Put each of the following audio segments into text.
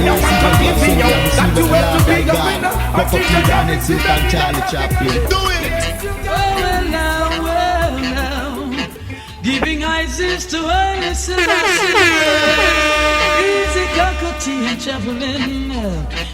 you stop giving you. That you have to be a winner. I think you got it. You can Charlie Chaplin. Do it. Well now, giving ISIS to Haile Selassie. Easy cockatoo and javelin.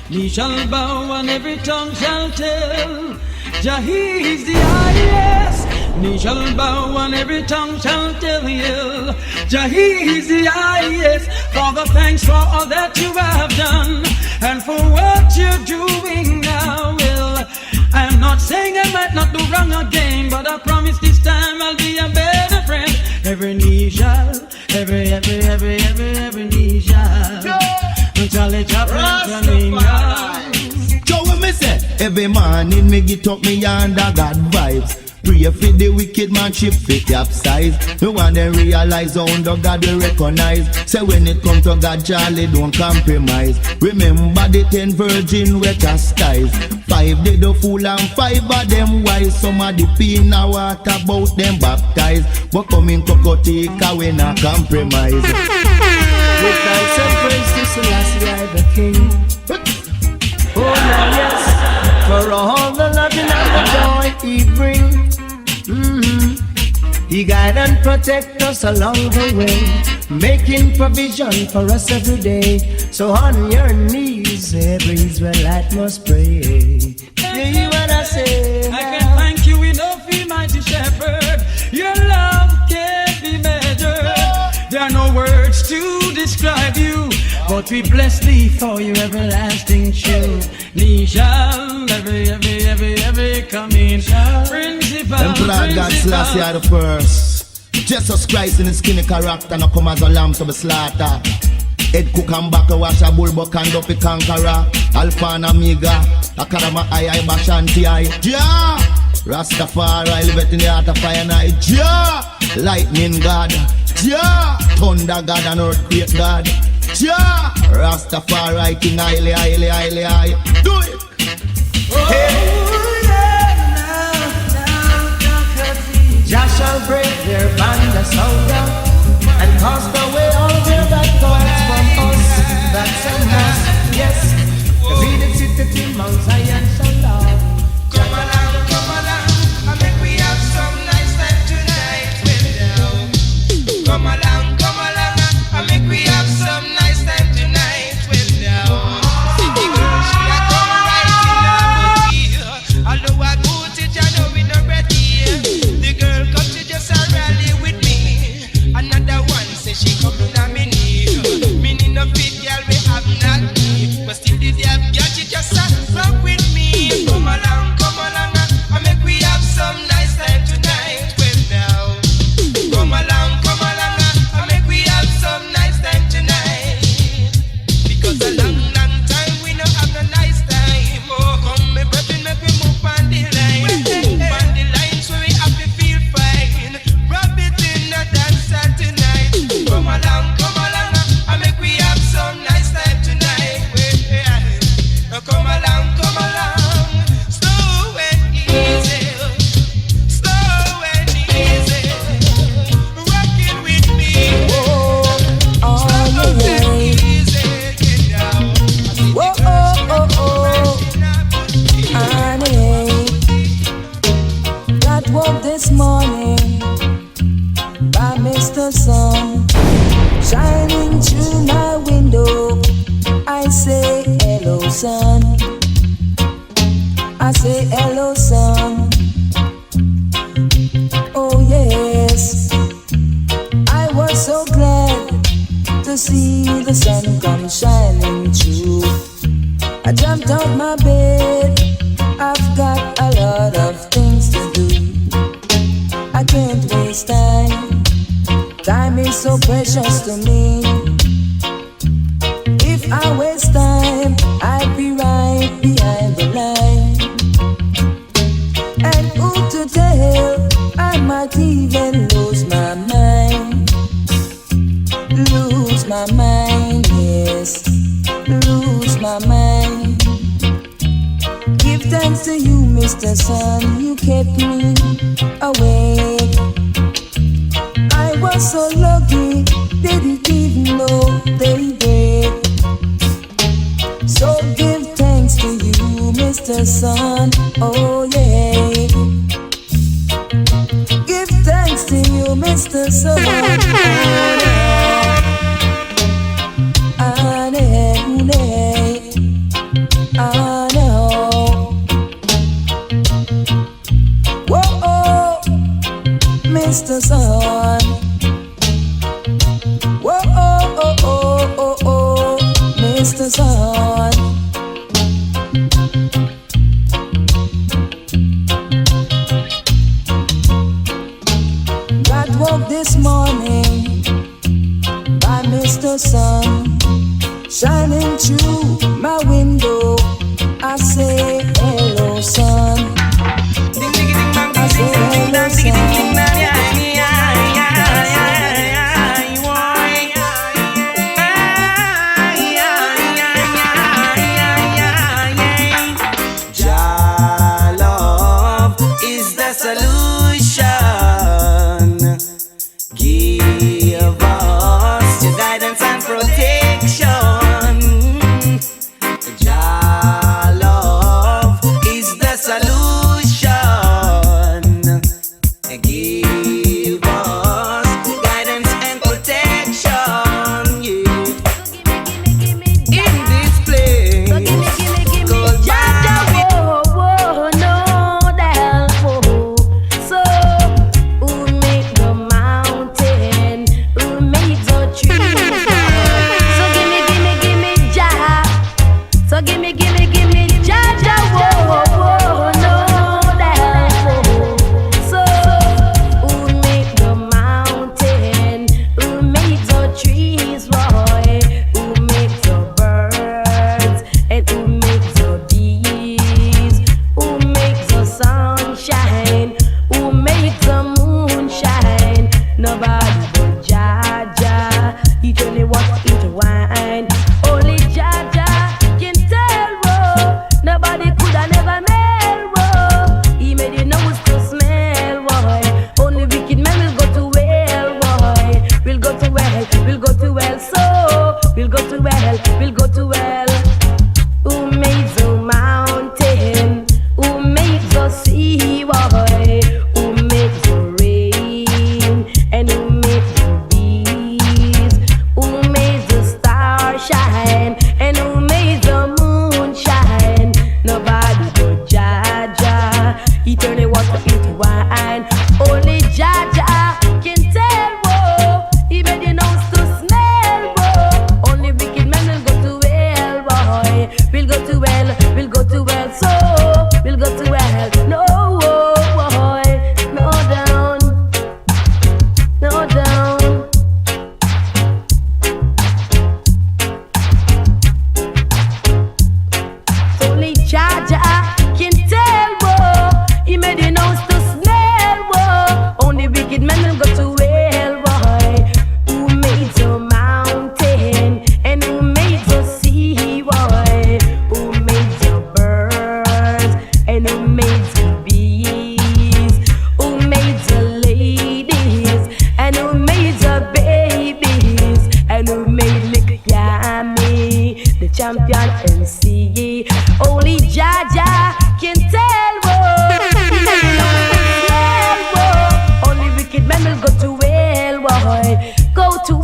Knee shall bow and every tongue shall tell. Jah is the highest. Knee shall bow and every tongue shall tell you. Jah is the highest. Father, thanks for all that you have done and for what you're doing now. Well, I'm not saying I might not do wrong again, but I promise this time I'll be a better friend. Every knee shall, every knee shall. Charlie Chaplin running down. So when me say, every morning me get up me under God vibes. Pray for the wicked man ship fit capsize. Me want them realize how under God will recognize. Say when it come to God, Charlie don't compromise. Remember the 10 virgin we chastise. 5 they the fool and 5 of them wise. Some of the pin a water about them baptized. But coming Cocotica we not compromise. With thanks and praise to Selassie I the King. Oh now yes, for all the loving and the joy he brings. He guide and protect us along the way, making provision for us every day. So on your knees, every Israelite must pray. You hear what I say? I can thank you enough, mighty shepherd. Your love can't be measured. There are no words to describe you, but we bless thee for your everlasting truth. Knee shall, every coming. Principal, Emperor God Selassie are the first. Jesus Christ in his skinny character no come as a lamb to be slaughter. Head cook and back a wash a bull buck and up a conqueror. Alpha and Omega, Akarama I Bashanti I. Jah Rastafari live in the heart of fire night. Jah lightning God. Jah thunder God and earthquake God. Jah Rastafari King Haile. Do it. Jah shall break their band asunder and cast away all their bad thoughts from us. That's a must, yes. Read it, sit it in Mount Zion shall love. Come along, I make we have some nice time tonight with you. Come along, I make we have some nice time tonight with you. See the girl, she a come right in our body. Although I go to Jah, know we no ready. The girl come to just a rally with me. Another one say she come to me knee. Meaning no fit girl we have not need, but still the have girl she just a rock with me. Come along, I make we have some nice time tonight with now. Come along, I make we have some nice time tonight. Because a long time we no have no nice time. Oh, come me brethren, make we move on the line. On the line so we have to feel fine. Rub it in the dancer tonight. Come along, I make we have some nice time tonight. Come along, slow and easy, rocking with me. Slow and easy, get down. Got woke this morning by Mr. Sun shining through my window. I say hello sun. I say hello sun. Oh yes, I was so glad to see the sun come shining through. I jumped out my bed, I've got a lot of things to do. I can't waste time, time is so precious to me. If I waste time, I'd be right behind the line. And who to tell, I might even lose my mind. Lose my mind, yes, lose my mind. Give thanks to you, Mr. Sun, you kept me awake. I was so lucky, didn't even know they break. Mr. Sun, oh yeah. Give thanks to you, Mr. Sun, oh yeah. I know. Whoa, oh, Mr. Sun. Whoa, oh, Mr. Sun. God woke this morning by Mr. Sun shining through my window. I say hello, sun. I say hello, sun. Give us your guidance and protection. Jah love is the solution. Give us guidance and protection. Yeah. In this place, called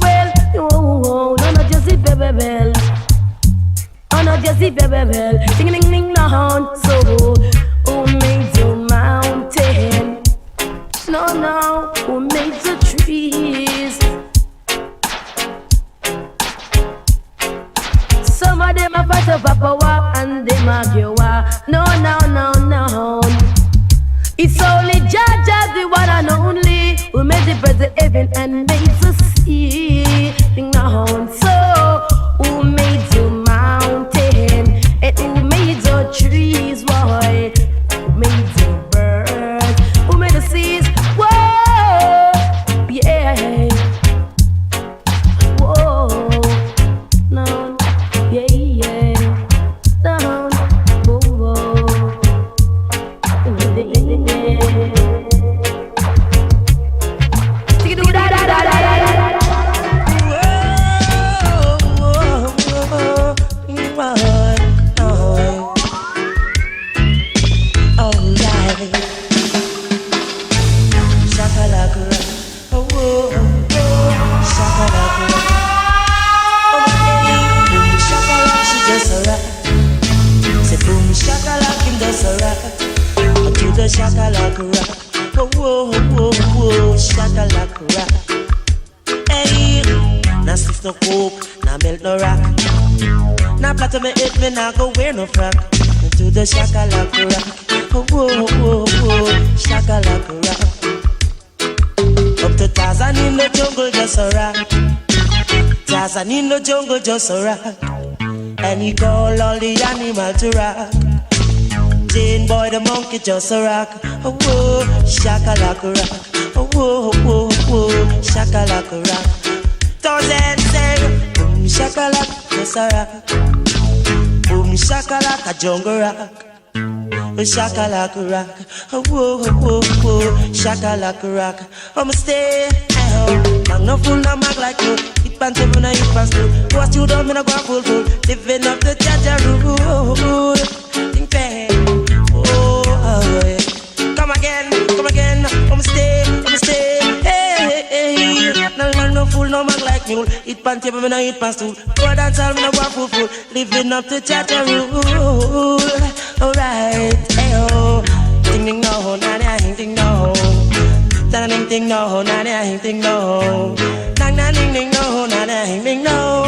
shakalaka rock. Hey, now sniff no coke, now melt no rock. Now platter me hit me, now go wear no frock. Into the shakalaka rock. Oh, whoa, whoa, whoa, shakalaka rock. Up to Tarzan in the jungle, just a rock. Tarzan in the jungle, just a rock. And he call all the animals to rock. Jane boy the monkey just a rock. Oh whoa, shakalaka rock. Oh whoa, whoa, whoa, shakalaka rock. Thousand say, boom shakalaka just a rock. Boom shakalaka jungle rock. Shakalaka rock. Oh whoa, whoa, whoa, shakalaka rock. I'ma stay at home. I'm no fool, no mag like you. It pants up when I eat past you. What you done, me no go full. Living up the Jaja rule. Think bad. Oh, yeah. Come again, I'ma stay, hey, hey, hey. No fool, no mag like mule. Eat pan table, me no eat past stool. Go dance all, me no go full. Living up to Jaja rule. Alright, hey oh. Ding ding no, na na ding ding no. Na ding ding no, na na ding ding no. Na na ding ding no, na na ding ding no.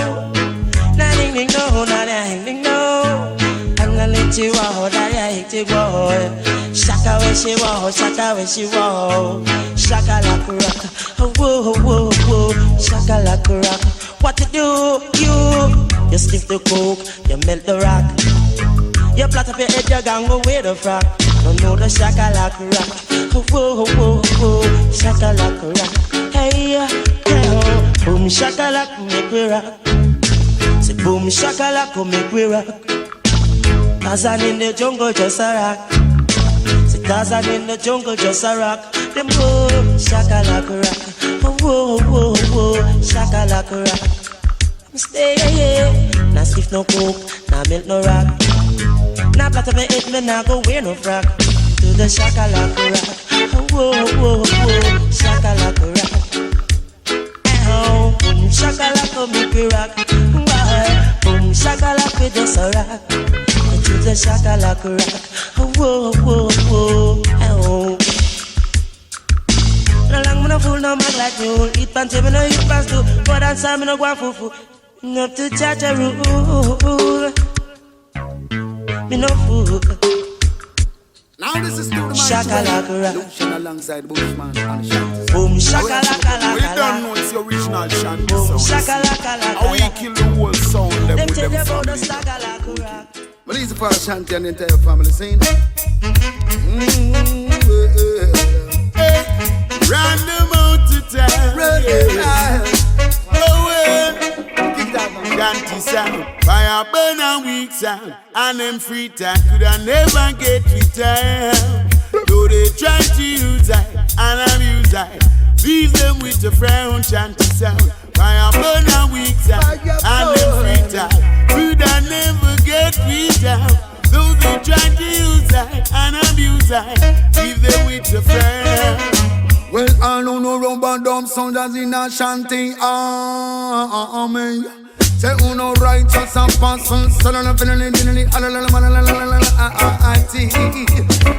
Na ding ding no, na na ding ding no. I'm gonna let you walk, I hate you boy. Shaka when she walk, shaka when she walk. Shaka like a rock, oh whoa whoa whoa. Shaka like a rock. What to do? You sniff the coke, you melt the rock. You plait up your head, you gang go with the frock. Don't know the shaka like a rock. Oh whoa whoa whoa. Shaka like a rock. Hey hey oh. Boom shaka like make we rock. Say boom shaka like make we rock. Tarzan in the jungle just a rock. Say Tarzan in the jungle just a rock. Them boom shaka like a rock. Oh whoa whoa whoa. Shaka like a rock. Stay yeah. Now sniff no coke, now milk no rock. Now platter me hit me, now go wear no frock. To the shakalaka rock. Oh whoa whoa whoa. Shakalaka rock. Oh boom shakalaka make we rock. Why? Boom shakalaka just a rock. To the shakalaka rock. Oh whoa whoa whoa. Oh. No long me no fool, no mag like you. Eat panty me no eat pants too. Go dance me no go fufu. Up to Jaja rule. Me no fool. Now this is still the Shakalaka rock. Lucian alongside Bushman and Shanty. Boom shakalaka We don't know it's the original Shanty boom sound. shakalaka. How we kill the whole sound them Them with tell you them about the family. shakalaka rock. But easy for Shanty and the entire family scene. Run them out to town. Run them out. Shanty sound, by a burn and weak sound, and them free time coulda never get retired. Though they try to use I and abuse I, leave them with a frown. Shanty sound, by a burn and weak sound, and them free time coulda never get retired. Though they try to use I and abuse I, leave them with a frown. Well, I don't know rubber dumb sound as in a Shanty army. Say uno righteous and person, son of a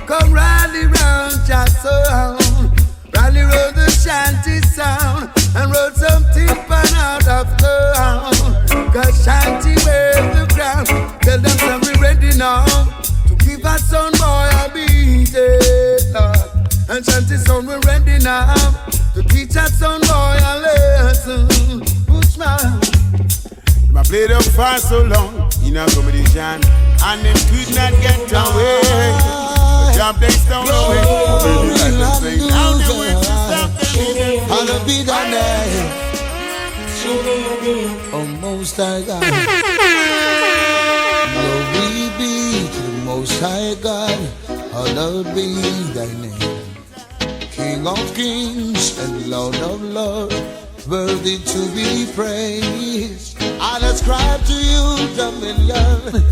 come rally round just sound, rally round the Shanty sound, and roll some timpani out of town. Cause Shanty wave the ground, tell them that we ready now to give us son boy a beat it, Lord. And Shanty sound we ready now to teach us son boy a lesson. Bushman. I played up for so long in a competition, and them could not get away. The job they stole away. Now they wait to stop them. I'll be the name. Oh, Most High God. Glory be to the Most High God. Hallowed be thy name. King of kings and Lord of lords, worthy to be praised. I ascribe to you dominion,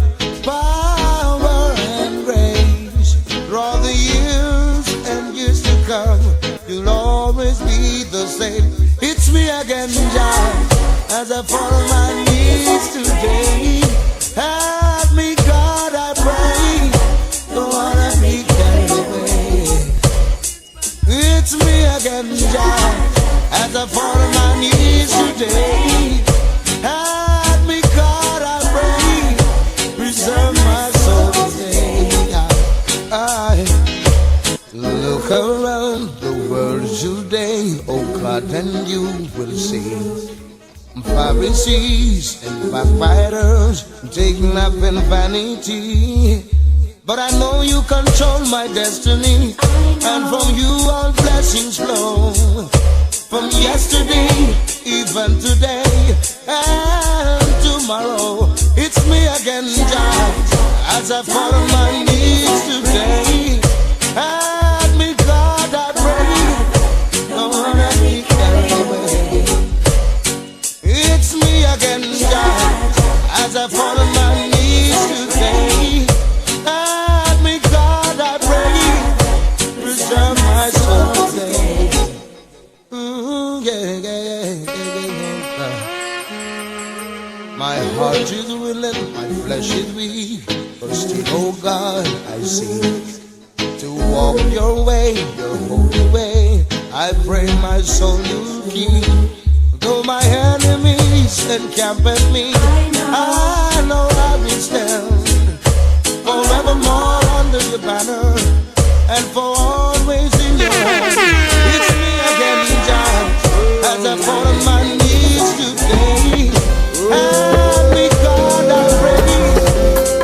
power and grace. For all the years and years to come, you'll always be the same. It's me again, Jah, as I fall on my knees today. Help me, God, I pray. Don't wanna be carried away. It's me again, Jah. as I fall on my knees today. Help me, God, I pray. Preserve my soul today. I look around the world today, oh God, and you will see Pharisees and backbiters taking up in vanity. But I know you control my destiny, and from you all blessings flow. From yesterday, even today, and tomorrow, it's me again, Jah, as I fall on my knees today. Help me, God, I pray. Don't let me carry away. It's me again, Jah, as I fall on my knees today. Help me, God, I pray. Preserve my soul today. My heart is willing, my flesh is weak, but still, oh God, I seek to walk your way, your holy way. I pray my soul you keep. Though my enemies encamp at me, I know I will stand forevermore under your banner, and for always in your hand. It's me again, Jah, as I fall on my knees today. Help me, God, I pray.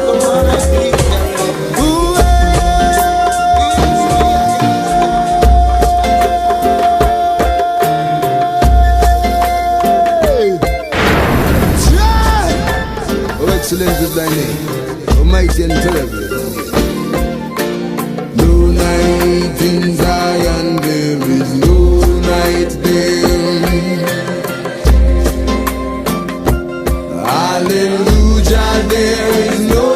Come on, I need excellent is thy name, almighty and terrible. No night in Zion, there is no night there. Hallelujah, there is no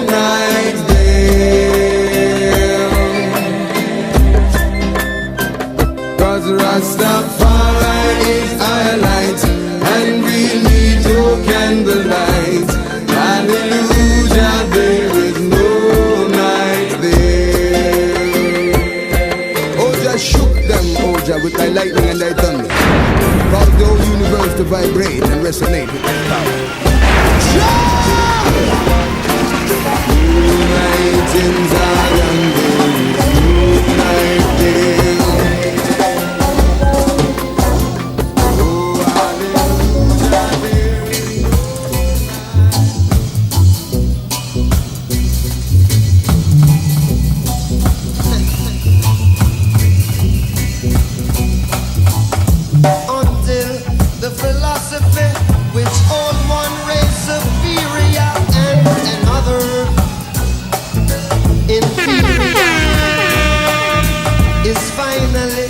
night there. 'Cause Rastafari is our light, and we need no candlelight. Hallelujah, there is no night there. Oja shook them, Oja, with thy lightning and thy thunder. Cause the whole universe to vibrate and resonate with thy power. No night in Zion, there is no night there. Oh, hallelujah, there is no. until the philosophy which hold one race superior and another inferior is finally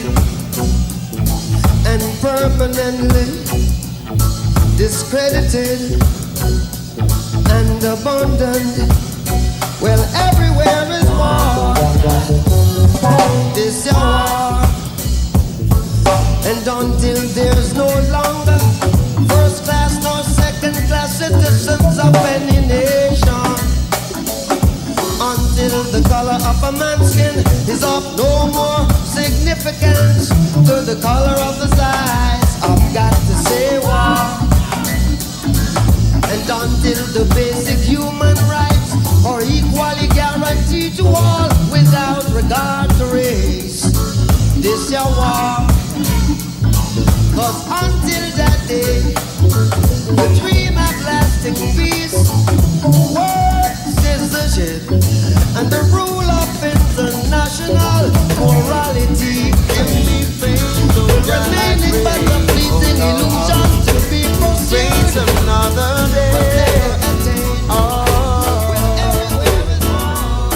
and permanently discredited and abandoned. Well, everywhere is war. This is war. And until there's no longer first class nor second class citizens of any nation, until the color of a man's skin is of no more significance to the color of his eyes, I've got to say war. And until the basic human rights are equally guaranteed to all without regard to race, this your war. 'Cause until that day, the dream of lasting peace, world citizenship, and the rule of international morality will remain but a fleeting illusion to be pursued another day. But never attained. Well, everywhere is war.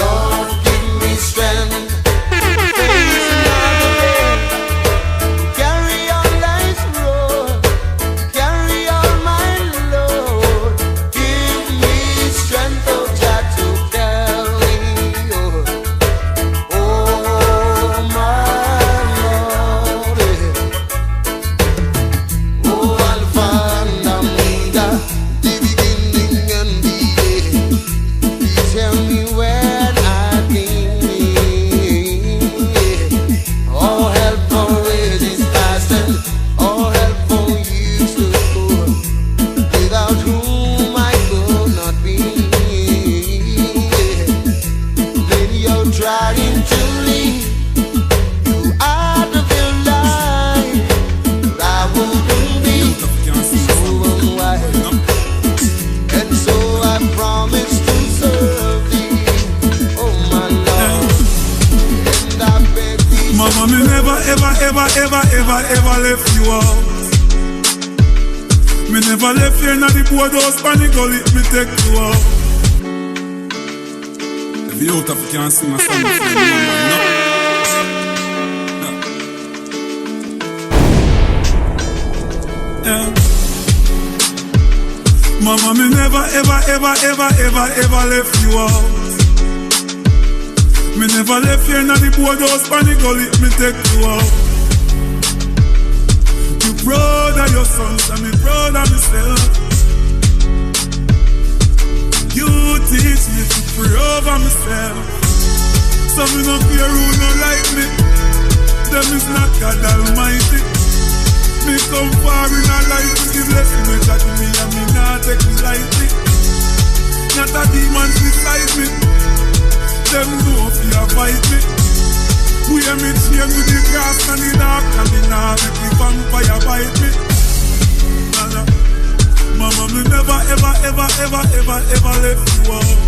God give me strength. ever left you out. Me never left you in the boardhouse, panic gully, me take you out. If you out of you can't sing a song, no. Yeah. Mama, me never ever left you out. Me never left you in the boardhouse, panic gully, me take you out. You proud of your sons and me proud of myself. You teach me to pray over myself. So me no care who no like me. Them is not God Almighty. Me come far in a life to give blessing me that me and me not take it lightly. Not a demon beside me. Them know if you fight me. We are me chain with the grass and the dark, and me nah make the vampire bite me. Nana. Mama, me never ever left you out.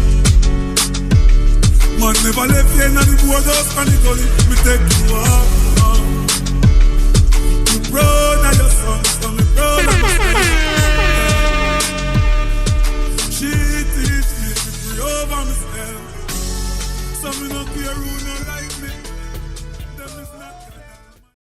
Man never left you in the boardhouse and the gully, me take you out. You proud of your son, so me proud of myself. She teach me to pray over myself. So me no care who no